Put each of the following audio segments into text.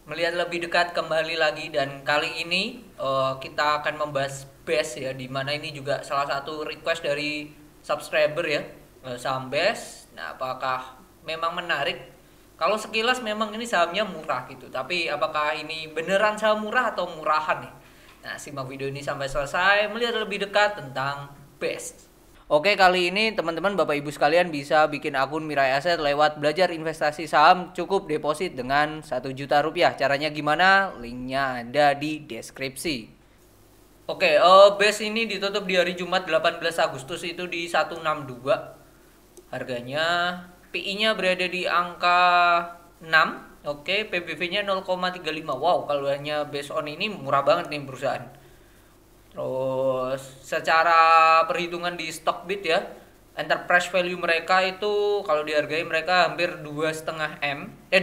melihat lebih dekat kembali lagi, dan kali ini kita akan membahas BES ya, dimana ini juga salah satu request dari subscriber ya, saham BES. Nah, apakah memang menarik? Kalau sekilas memang ini sahamnya murah gitu, tapi apakah ini beneran saham murah atau murahan nih? Nah, simak video ini sampai selesai melihat lebih dekat tentang BES. Oke, kali ini teman-teman Bapak Ibu sekalian bisa bikin akun Mirai Aset lewat belajar investasi saham, cukup deposit dengan 1 juta rupiah. Caranya gimana? Linknya ada di deskripsi. Oke, BES ini ditutup di hari Jumat 18 Agustus itu di 162. Harganya, PI-nya berada di angka 6. Oke, PBV-nya 0,35. Wow, kalau hanya based on ini murah banget nih perusahaan. Terus secara perhitungan di Stockbit ya, enterprise value mereka itu kalau dihargai mereka hampir 2,5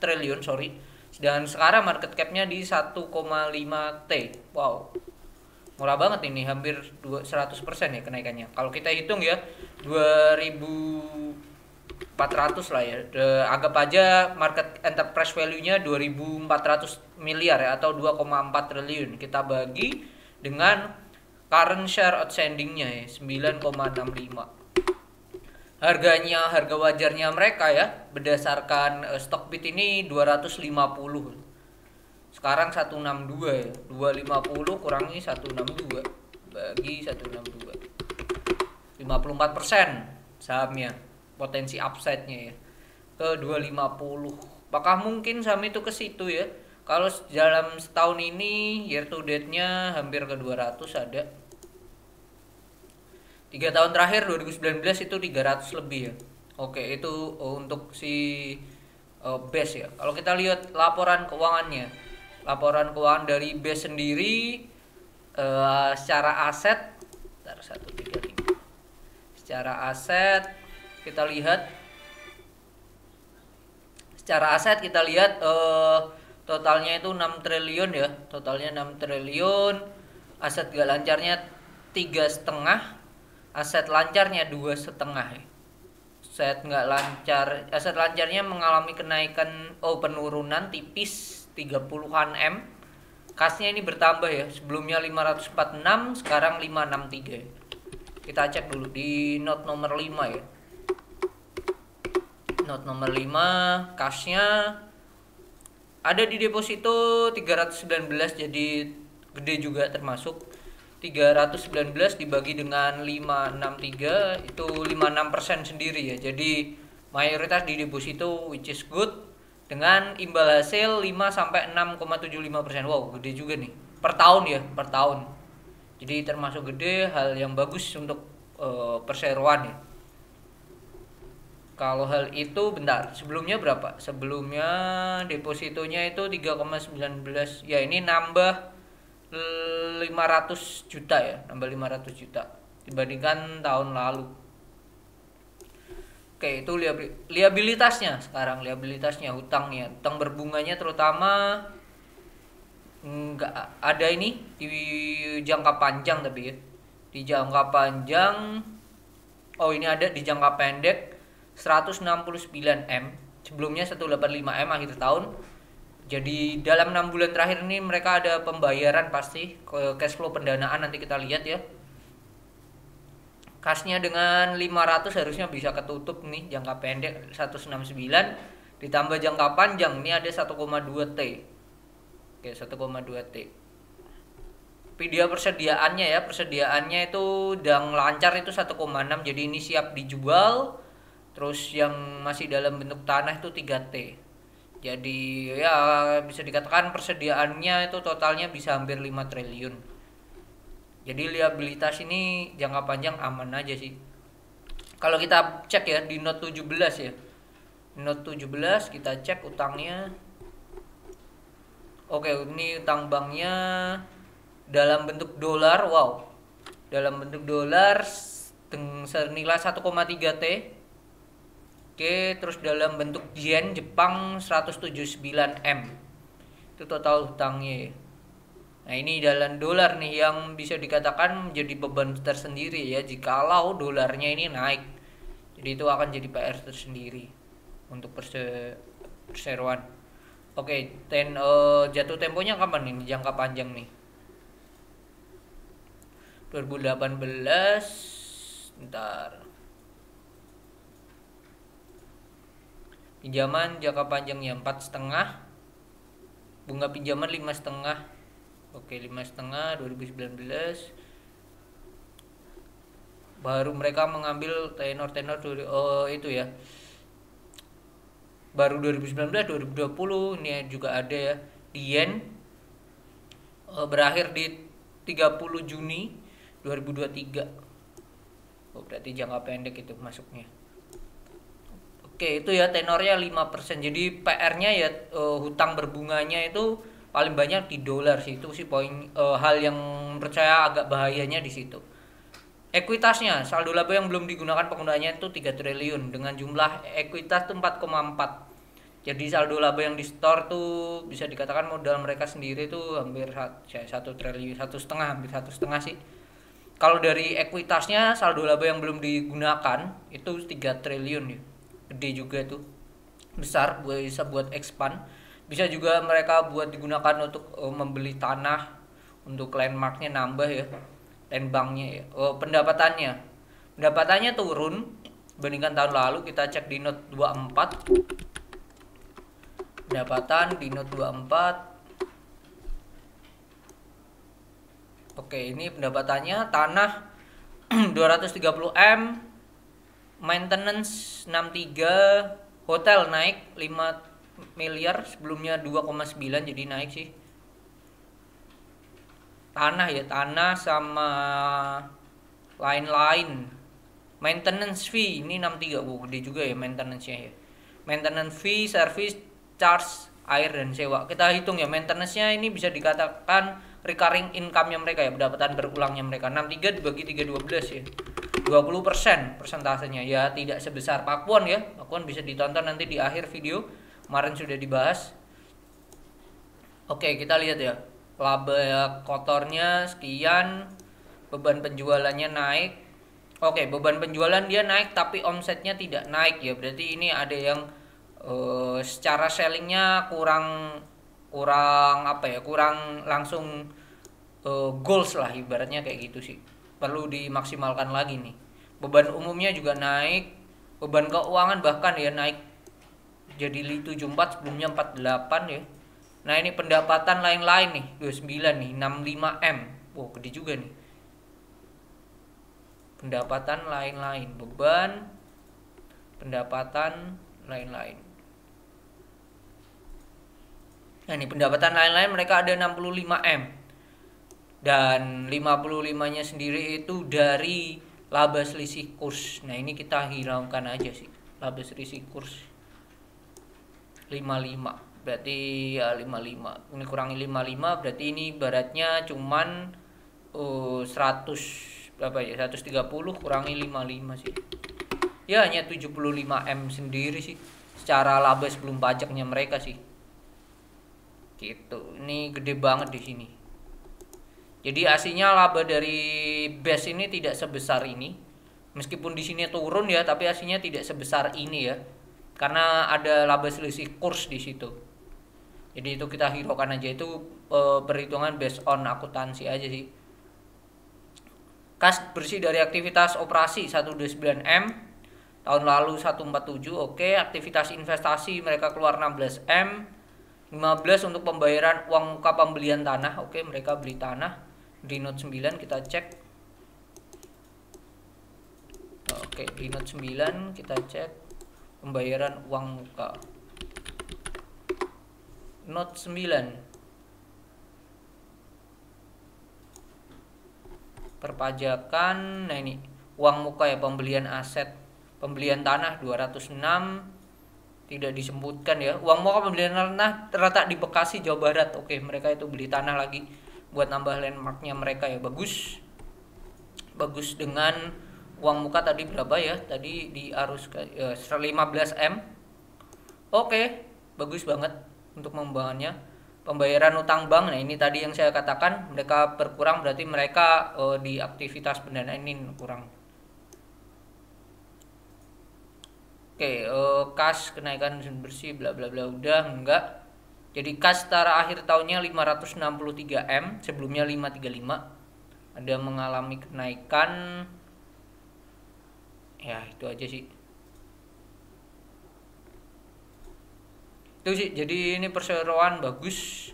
triliun, sorry. Dan sekarang market cap-nya di 1,5 T. Wow. Murah banget ini, hampir 100% ya kenaikannya. Kalau kita hitung ya 2.400 lah ya. Anggap aja market enterprise value-nya 2.400 miliar ya, atau 2,4 triliun. Kita bagi dengan current share outstanding-nya ya, 9,65. Harga wajarnya mereka ya, berdasarkan Stockbit ini 250. Sekarang 162 ya. 250 kurangi 162 bagi 162. 54% sahamnya, potensi upside-nya ya, ke 250. Apakah mungkin saham itu ke situ ya? Kalau dalam setahun ini year to date-nya hampir ke 200 ada. 3 tahun terakhir 2019 itu 300 lebih ya. Oke, itu untuk si BES ya. Kalau kita lihat laporan keuangannya. Laporan keuangan dari BES sendiri secara aset, 135. Secara aset kita lihat totalnya itu 6 triliun ya. Totalnya 6 triliun. Aset gak lancarnya 3,5. Aset lancarnya 2,5 ya. Aset lancarnya mengalami kenaikan penurunan tipis 30-an M. Kasnya ini bertambah ya. Sebelumnya 546, sekarang 563 ya. Kita cek dulu di note nomor 5 ya. Note nomor 5, kasnya ada di deposito 319, jadi gede juga termasuk. 319 dibagi dengan 563 itu 56% sendiri ya. Jadi mayoritas di deposito, which is good, dengan imbal hasil 5 sampai 6,75%. Wow, gede juga nih. Per tahun ya, per tahun. Jadi termasuk gede, hal yang bagus untuk perseroan ya. Kalau hal itu bentar, sebelumnya berapa? Sebelumnya depositonya itu 3,19. Ya, ini nambah 500 juta ya, nambah 500 juta dibandingkan tahun lalu. Oke, itu liabilitasnya sekarang, hutangnya. Hutang berbunganya terutama nggak ada ini di jangka panjang, tapi ya. Di jangka panjang, ini ada di jangka pendek 169 M, sebelumnya 185 M akhir tahun. Jadi dalam 6 bulan terakhir ini mereka ada pembayaran pasti ke cash flow pendanaan, nanti kita lihat ya. Kasnya dengan 500 harusnya bisa ketutup nih jangka pendek 169, ditambah jangka panjang ini ada 1,2 T. Oke, 1,2 T. Tapi dia persediaannya itu yang lancar itu 1,6, jadi ini siap dijual. Terus yang masih dalam bentuk tanah itu 3T. Jadi ya bisa dikatakan persediaannya itu totalnya bisa hampir 5 triliun. Jadi liabilitas ini jangka panjang aman aja sih. Kalau kita cek ya di note 17 ya. Note 17 kita cek utangnya. Oke, ini utang banknya dalam bentuk dolar. Wow. Dalam bentuk dolar senilai 1,3 T. Oke, terus dalam bentuk yen Jepang 179 M. Itu total hutangnya. Nah, ini dalam dolar nih yang bisa dikatakan menjadi beban tersendiri ya jikalau dolarnya ini naik. Jadi itu akan jadi PR tersendiri untuk perseroan. Oke, jatuh temponya kapan ini? Jangka panjang nih. 2018. Ntar. Pinjaman jangka panjangnya 4,5. Bunga pinjaman 5,5. Oke, 5,5 2019. Baru mereka mengambil tenor-tenor itu ya. Baru 2019, 2020 ini juga ada ya. Di yen berakhir di 30 Juni 2023. Oh, berarti jangka pendek itu masuknya. Oke, itu ya tenornya 5%. Jadi PR-nya ya hutang berbunganya itu paling banyak di dolar sih. Itu sih poin hal yang percaya agak bahayanya di situ. Ekuitasnya, saldo laba yang belum digunakan penggunaannya itu 3 triliun dengan jumlah ekuitas itu 4,4. Jadi saldo laba yang di store tuh bisa dikatakan modal mereka sendiri tuh hampir 1 triliun, 1,5, hampir 1,5 sih. Kalau dari ekuitasnya saldo laba yang belum digunakan itu 3 triliun ya. Gede juga tuh. Besar, bisa buat expand. Bisa juga mereka buat digunakan untuk membeli tanah, untuk landmarknya nambah ya. Land banknya ya. Pendapatannya turun dibandingkan tahun lalu. Kita cek di note 24. Pendapatan di note 24. Oke, ini pendapatannya tanah 230M, maintenance 63, hotel naik 5 miliar, sebelumnya 2,9 jadi naik sih. Tanah ya, tanah sama lain-lain. Maintenance fee ini 63. Gede juga ya maintenance-nya ya. Maintenance fee, service charge, air dan sewa. Kita hitung ya, maintenance-nya ini bisa dikatakan recurring income-nya mereka ya, pendapatan berulangnya mereka. 63 dibagi 312 ya. 20% persentasenya ya, tidak sebesar Pakuan ya. Pakuan bisa ditonton nanti di akhir video. Kemarin sudah dibahas. Oke, kita lihat ya. Laba kotornya sekian, beban penjualannya naik. Oke, beban penjualan dia naik tapi omsetnya tidak naik ya. Berarti ini ada yang secara sellingnya kurang apa ya, kurang langsung goals lah ibaratnya kayak gitu sih. Perlu dimaksimalkan lagi nih. Beban umumnya juga naik, beban keuangan bahkan ya naik jadi 74, sebelumnya 48 ya. Nah, ini pendapatan lain-lain nih, 29 nih, 65M. Wow, gede juga nih. Pendapatan lain-lain, beban, pendapatan lain-lain. Nah, ini pendapatan lain-lain mereka ada 65M. Dan 55-nya sendiri itu dari laba selisih kurs. Nah, ini kita hiraukan aja sih. Laba selisih kurs 55. Berarti ya 55. Ini kurangi 55 berarti ini baratnya cuman 100 berapa ya? 130 kurangi 55 sih. Ya hanya 75M sendiri sih secara laba sebelum pajaknya mereka sih. Gitu. Ini gede banget di sini. Jadi aslinya laba dari BES ini tidak sebesar ini. Meskipun di sini turun ya, tapi aslinya tidak sebesar ini ya. Karena ada laba selisih kurs di situ. Jadi itu kita hiraukan aja, itu perhitungan based on akuntansi aja sih. Kas bersih dari aktivitas operasi 129M, tahun lalu 147. Oke, aktivitas investasi mereka keluar 16M, 15 untuk pembayaran uang muka pembelian tanah. Oke, mereka beli tanah. Di note 9 kita cek. Oke, di note 9 kita cek pembayaran uang muka. Note 9 perpajakan. Nah, ini uang muka ya, pembelian aset, pembelian tanah 206 tidak disebutkan ya. Uang muka pembelian tanah terletak di Bekasi, Jawa Barat. Oke, mereka itu beli tanah lagi buat nambah landmarknya mereka ya. Bagus dengan uang muka tadi berapa ya, tadi di arus 15M. Oke, bagus banget untuk membangunnya. Pembayaran utang bank, nah ini tadi yang saya katakan mereka berkurang, berarti mereka di aktivitas pendanaan ini kurang. Oke, kas kenaikan bersih bla bla bla udah enggak. Jadi kas setara akhir tahunnya 563 M, sebelumnya 535. Ada mengalami kenaikan. Ya, itu aja sih. Itu sih. Jadi ini perseroan bagus,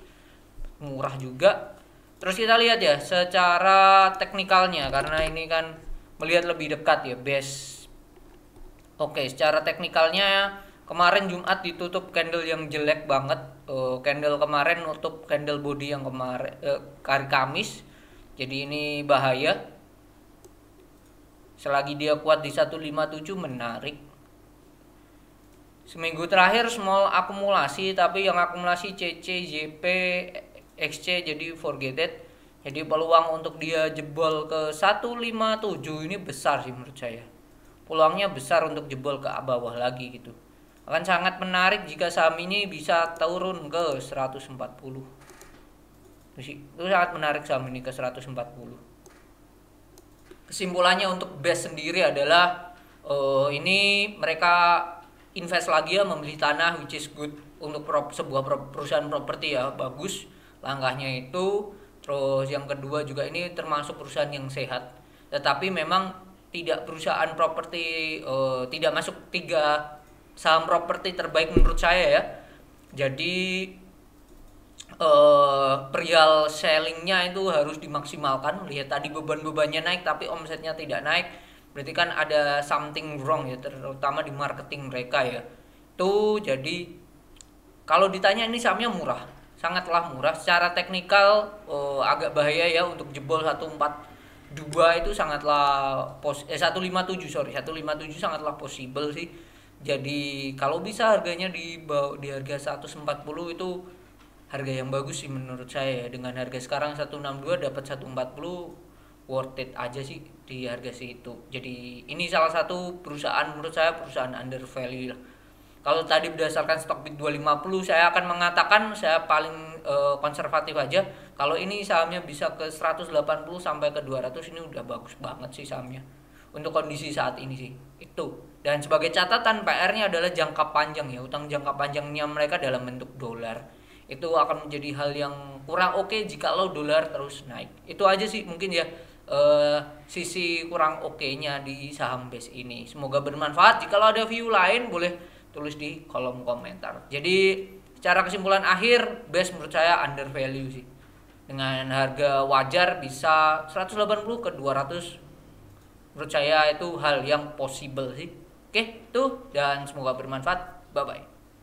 murah juga. Terus kita lihat ya secara teknikalnya, karena ini kan melihat lebih dekat ya base. Oke, secara teknikalnya kemarin Jumat ditutup candle yang jelek banget. Candle kemarin nutup candle body yang kemarin hari Kamis. Jadi ini bahaya. Selagi dia kuat di 157 menarik. Seminggu terakhir small akumulasi, tapi yang akumulasi CC, JP, XC jadi forget it. Jadi peluang untuk dia jebol ke 157 ini besar sih menurut saya. Peluangnya besar untuk jebol ke bawah lagi gitu. Akan sangat menarik jika saham ini bisa turun ke 140. Itu sangat menarik saham ini ke 140. Kesimpulannya untuk base sendiri adalah ini mereka invest lagi ya, membeli tanah, which is good untuk sebuah perusahaan properti ya, bagus langkahnya itu. Terus yang kedua juga ini termasuk perusahaan yang sehat, tetapi memang tidak perusahaan properti, tidak masuk 3 saham properti terbaik menurut saya ya. Jadi perihal sellingnya itu harus dimaksimalkan. Lihat tadi beban-bebannya naik tapi omsetnya tidak naik, berarti kan ada something wrong ya, terutama di marketing mereka ya. Tuh jadi kalau ditanya ini sahamnya murah, sangatlah murah. Secara teknikal agak bahaya ya untuk jebol 142 itu sangatlah 157 sangatlah possible sih. Jadi kalau bisa harganya di harga 140 itu harga yang bagus sih menurut saya ya. Dengan harga sekarang 162 dapat 140 worth it aja sih di harga segitu. Jadi ini salah satu perusahaan menurut saya perusahaan under value lah. Kalau tadi berdasarkan Stockbit 250 saya akan mengatakan saya paling konservatif aja. Kalau ini sahamnya bisa ke 180 sampai ke 200 ini udah bagus banget sih sahamnya. Untuk kondisi saat ini sih itu. Dan sebagai catatan PR-nya adalah jangka panjang ya. Utang jangka panjangnya mereka dalam bentuk dolar. Itu akan menjadi hal yang kurang oke jika lo dolar terus naik. Itu aja sih mungkin ya sisi kurang oke-nya di saham base ini. Semoga bermanfaat. Jika lo ada view lain boleh tulis di kolom komentar. Jadi secara kesimpulan akhir base menurut saya under value sih. Dengan harga wajar bisa 180 ke 200 menurut saya itu hal yang possible sih. Oke, tuh dan semoga bermanfaat. Bye bye.